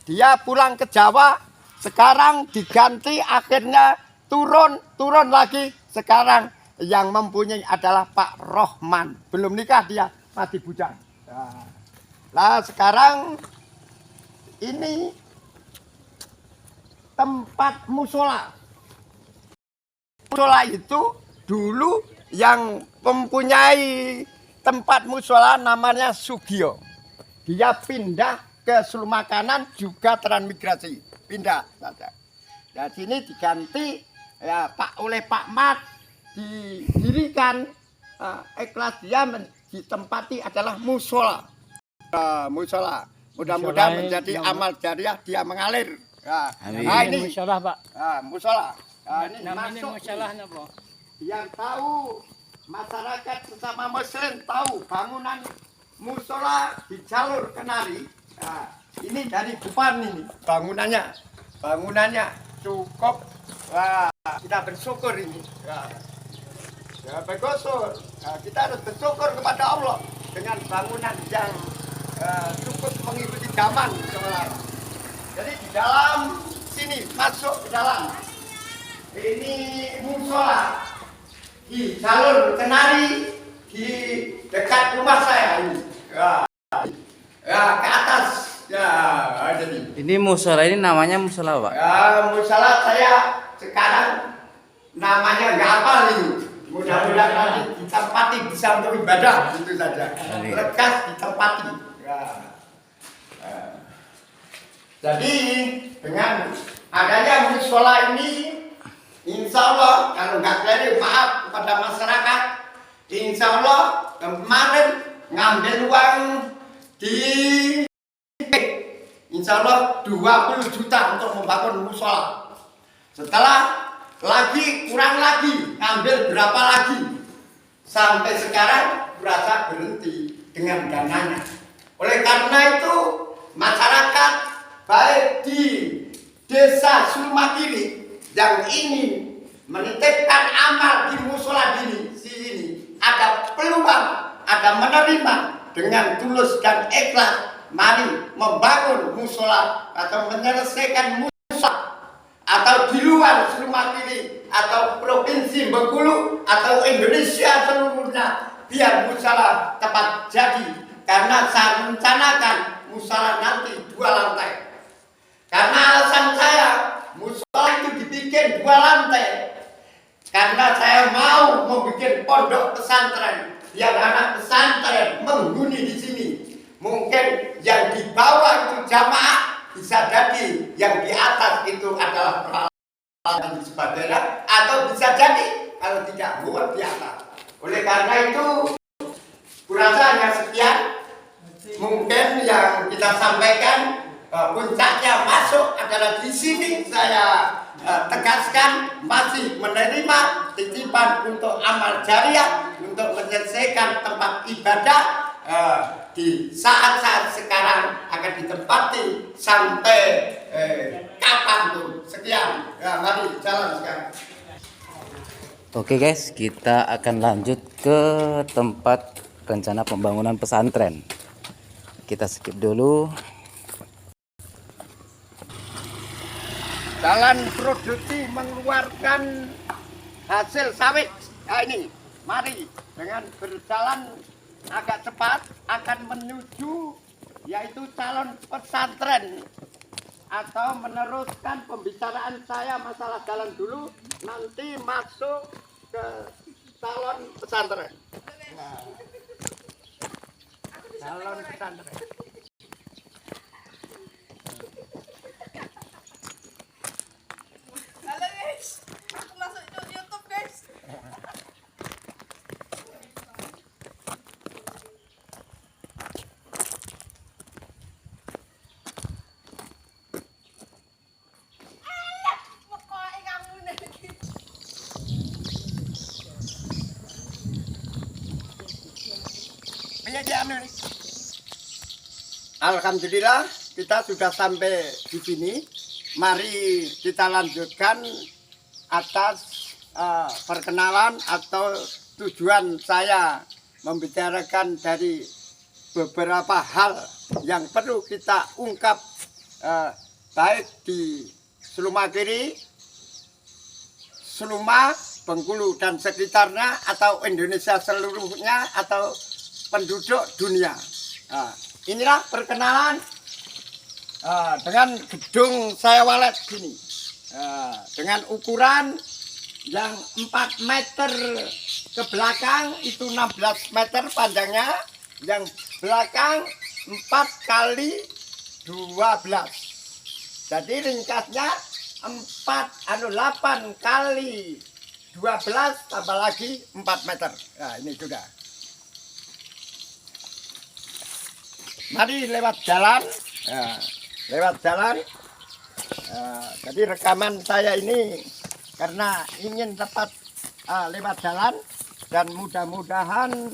Dia pulang ke Jawa, sekarang diganti, akhirnya turun lagi. Sekarang yang mempunyai adalah Pak Rohman. Belum nikah dia, masih bujang. Nah, sekarang ini tempat musola. Musola itu dulu yang mempunyai tempat musola namanya Sugio. Dia pindah ke Sulmakanan, juga transmigrasi. Pindah saja. Nah, sini diganti ya oleh Pak Mat, didirikan ikhlas dia ditempati adalah musola. Musola. Mudah-mudahan menjadi amal jariah dia mengalir. Nah, ini musola, Pak. Musola. Ini namanya masuk. musola apa? Yang tahu, masyarakat sesama Muslim tahu bangunan musola di jalur Kenari. Nah, ini dari Bupan ini bangunannya cukup. Wah, kita bersyukur ini. Ya, bersyukur. Nah, kita harus bersyukur kepada Allah dengan bangunan yang cukup mengikuti zaman sebenarnya. Jadi di dalam sini masuk ke dalam. Ini musola di jalur Kenari di dekat rumah saya ini. Ya, ke atas. Ya, jadi. Ini musola ini namanya musola, Pak? Ya, musola saya sekarang namanya nggak hafal itu. Mudah-mudahan nanti ditempati bisa untuk ibadah, itu saja. Lekas ditempati. Ya. Jadi dengan adanya musola ini, insya Allah, kalau nggak keliru maaf kepada masyarakat, insya Allah kemarin ngambil uang di insya Allah 20 juta untuk membangun musola. Setelah lagi kurang lagi, ngambil berapa lagi, sampai sekarang berasa berhenti dengan dananya. Oleh karena itu masyarakat baik di desa Sulmakiri yang ini menitipkan amal di musola sini ada peluang, ada menerima dengan tulus dan ikhlas. Mari membangun musola atau menyelesaikan musola atau di luar Sulmakiri atau provinsi Bengkulu atau Indonesia seluruhnya, biar musola tepat jadi. Karena saya rencanakan musola nanti 2 lantai. Karena alasan saya musola itu dibikin 2 lantai. Karena saya mau membuat pondok pesantren, biar anak pesantren menghuni di sini. Mungkin yang di bawah itu jamaah, bisa jadi yang di atas itu adalah peralatan dan sebagainya, atau bisa jadi kalau tidak buat di atas. Oleh karena itu, kurasa hanya sekian mungkin yang kita sampaikan. Puncaknya masuk adalah di sini. Saya tegaskan masih menerima titipan untuk amal jariah, untuk menyelesaikan tempat ibadah di saat-saat sekarang akan ditempati sampai kapanpun. Sekian, mari jalan sekarang. Oke guys, kita akan lanjut ke tempat rencana pembangunan pesantren. Kita skip dulu. Jalan produksi mengeluarkan hasil sawit. Nah ini, mari dengan berjalan agak cepat akan menuju yaitu calon pesantren, atau meneruskan pembicaraan saya masalah jalan dulu, nanti masuk ke calon pesantren. Nah, calon pesantren. Halo guys, aku masuk YouTube guys. Alhamdulillah kita sudah sampai di sini. Mari kita lanjutkan atas perkenalan atau tujuan saya membicarakan dari beberapa hal yang perlu kita ungkap baik di Slumakiri, Sluma, Bengkulu dan sekitarnya atau Indonesia seluruhnya atau penduduk dunia. Inilah perkenalan dengan gedung saya walet gini, dengan ukuran yang 4 meter ke belakang itu 16 meter panjangnya, yang belakang 4 kali 12. Jadi ringkasnya 8 kali 12 tambah lagi 4 meter. Nah, ini sudah. Mari lewat jalan. Lewat jalan. Jadi rekaman saya ini karena ingin tepat lewat jalan, dan mudah-mudahan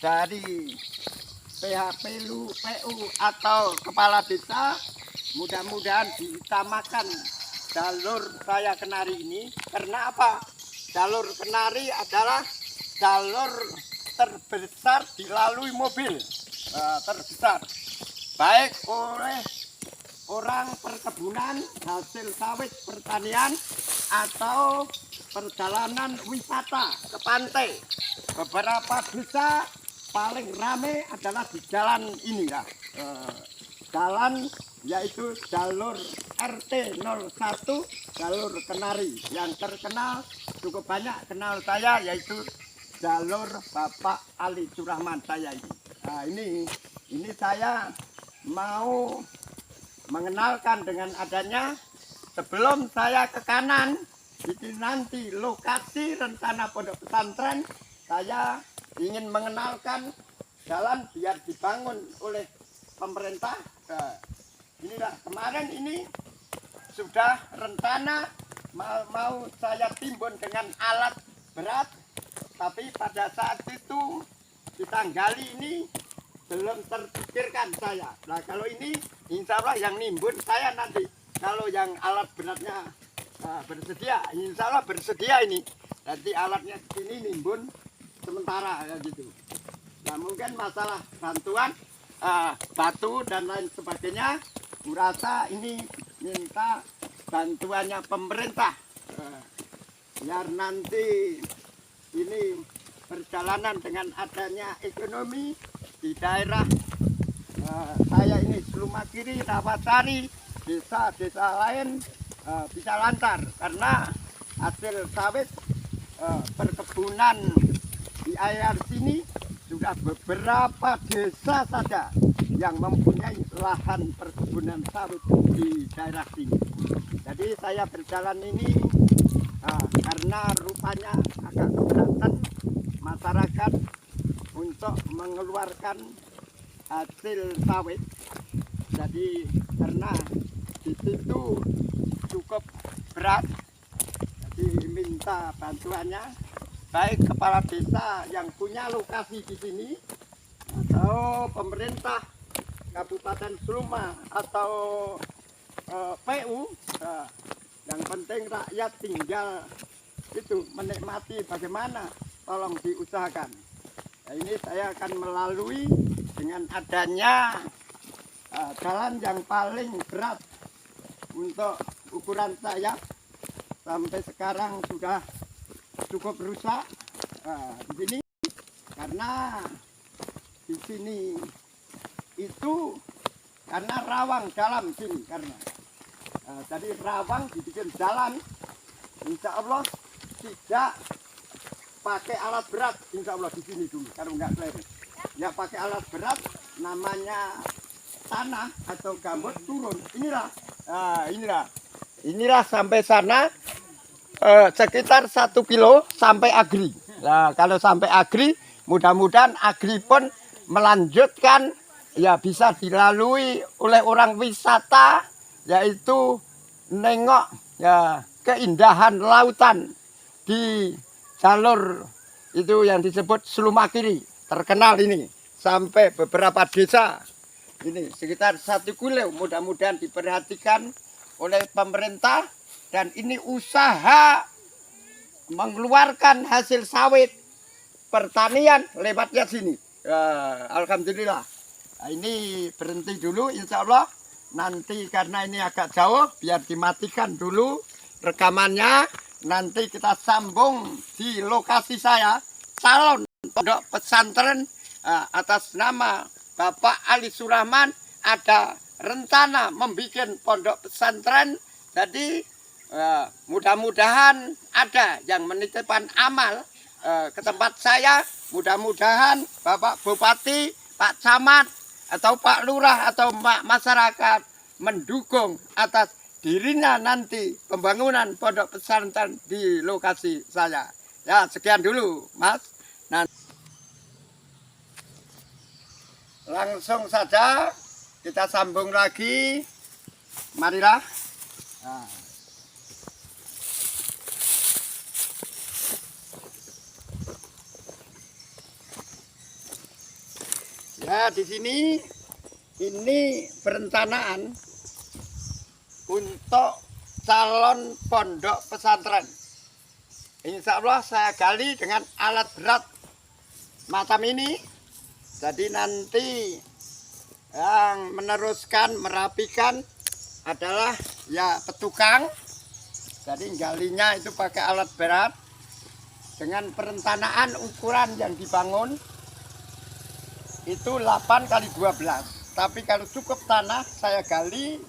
dari PHPU atau kepala desa mudah-mudahan diutamakan jalur saya Kenari ini. Karena apa? Jalur Kenari adalah jalur terbesar dilalui mobil, terbesar, baik oleh orang perkebunan, hasil sawit pertanian, atau perjalanan wisata ke pantai. Beberapa desa paling rame adalah di jalan ini ya, jalan yaitu jalur RT 01, jalur Kenari. Yang terkenal cukup banyak kenal saya yaitu jalur Bapak Ali Surahman saya ini. Nah, ini saya mau mengenalkan dengan adanya, sebelum saya ke kanan itu nanti lokasi rencana pondok pesantren, saya ingin mengenalkan jalan biar dibangun oleh pemerintah. Inilah kemarin ini sudah rencana mau saya timbun dengan alat berat, tapi pada saat itu ditanggali ini belum terpikirkan saya. Nah kalau ini insya Allah yang nimbun saya nanti. Kalau yang alat beratnya bersedia, insya Allah bersedia ini. Nanti alatnya sini nimbun sementara ya gitu. Nah mungkin masalah bantuan batu dan lain sebagainya, kurasa ini minta bantuannya pemerintah. Biar nanti ini perjalanan dengan adanya ekonomi di daerah saya ini Slumakiri, Rawasari, desa-desa lain bisa lancar karena hasil sawit perkebunan di area sini sudah beberapa desa saja yang mempunyai lahan perkebunan sawit di daerah sini. Jadi saya berjalan ini karena rupanya agak keberatan masyarakat untuk mengeluarkan hasil sawit. Jadi karena di situ cukup berat, jadi minta bantuannya baik kepala desa yang punya lokasi di sini atau pemerintah Kabupaten Sluma atau PU. Yang penting rakyat tinggal itu menikmati, bagaimana tolong diusahakan. Nah, ini saya akan melalui dengan adanya jalan yang paling berat untuk ukuran saya, sampai sekarang sudah cukup rusak di sini, karena di sini itu karena rawang dalam sini, karena jadi rawang dibikin jalan. Insya Allah tidak pakai alat berat, insya Allah di sini dulu kalau nggak keliru. Ya pakai alat berat, namanya tanah atau gambut turun. Inilah sampai sana sekitar 1 kilo sampai Agri. Nah kalau sampai Agri, mudah-mudahan Agri pun melanjutkan ya, bisa dilalui oleh orang wisata, yaitu nengok ya keindahan lautan di jalur itu yang disebut Slumakiri, terkenal ini. sampai beberapa desa. Ini sekitar 1 kilo, mudah-mudahan diperhatikan oleh pemerintah. Dan ini usaha mengeluarkan hasil sawit pertanian lewatnya sini. Alhamdulillah. Nah, ini berhenti dulu insya Allah. Nanti karena ini agak jauh, biar dimatikan dulu rekamannya. Nanti kita sambung di lokasi saya, calon pondok pesantren atas nama Bapak Ali Surahman. Ada rencana membuat pondok pesantren. Jadi mudah-mudahan ada yang menitipkan amal ke tempat saya. Mudah-mudahan Bapak Bupati, Pak Camat, atau Pak Lurah atau masyarakat mendukung atas dirinya nanti pembangunan pondok pesantren di lokasi saya. Ya, sekian dulu, Mas. Nah, langsung saja kita sambung lagi. Marilah. Nah. Ya, di sini ini perencanaan untuk calon pondok pesantren. Insya Allah saya gali dengan alat berat macam ini. Jadi nanti yang meneruskan merapikan adalah ya petukang. Jadi galinya itu pakai alat berat dengan perencanaan ukuran yang dibangun itu 8 kali 12. Tapi kalau cukup tanah saya gali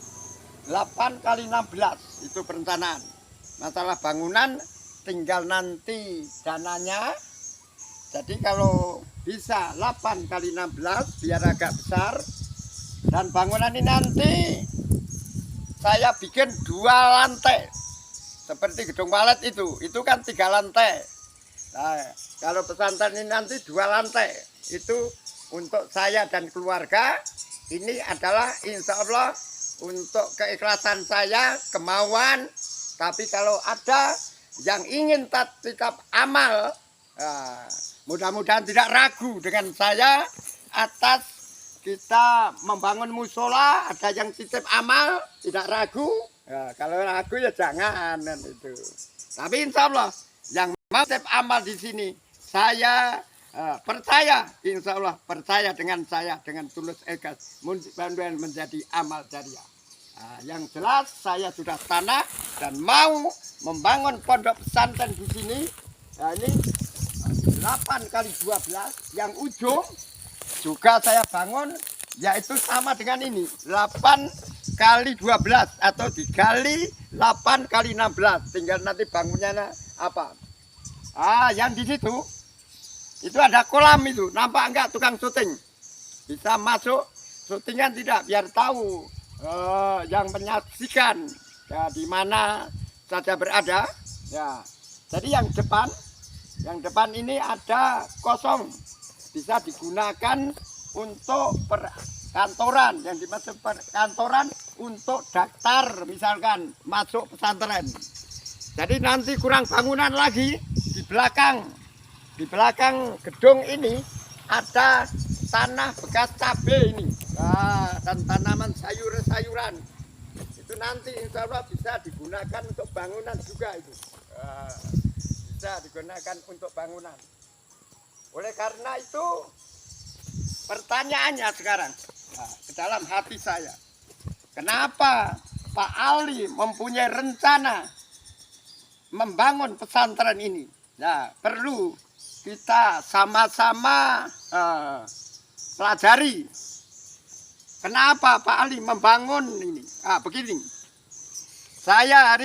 8 kali 16. Itu perencanaan. Masalah bangunan tinggal nanti dananya. Jadi kalau bisa 8 kali 16 biar agak besar. Dan bangunan ini nanti saya bikin 2 lantai. Seperti gedung walet itu kan 3 lantai. Nah, kalau pesantren ini nanti 2 lantai. Itu untuk saya dan keluarga. Ini adalah insya Allah untuk keikhlasan saya, kemauan. Tapi kalau ada yang ingin tetap amal, mudah-mudahan tidak ragu dengan saya atas kita membangun musola. Ada yang titip amal, tidak ragu. Ya, kalau ragu ya jangan itu. Tapi insya Allah yang mau titip amal di sini, saya percaya, insya Allah percaya dengan saya dengan tulus ikhlas mudah-mudahan menjadi amal jariah. Yang jelas saya sudah tanah dan mau membangun pondok pesantren di sini. Nah, ini 8 kali 12 yang ujung juga saya bangun yaitu sama dengan ini 8 kali 12 atau digali 8 kali 16. Tinggal nanti bangunnya apa. Yang di situ itu ada kolam itu, nampak enggak tukang syuting? Bisa masuk syutingan tidak? Biar tahu yang menyaksikan ya, di mana saja berada. Ya, jadi yang depan ini ada kosong, bisa digunakan untuk perkantoran. Yang dimaksud perkantoran untuk daftar misalkan masuk pesantren. Jadi nanti kurang bangunan lagi di belakang. Di belakang gedung ini ada tanah bekas cabai ini. Dan tanaman sayur-sayuran. Itu nanti insya Allah bisa digunakan untuk bangunan juga itu. Bisa digunakan untuk bangunan. Oleh karena itu pertanyaannya sekarang ke dalam hati saya. Kenapa Pak Ali mempunyai rencana membangun pesantren ini? Nah, perlu kita sama-sama pelajari kenapa Pak Ali membangun ini. Begini, saya hari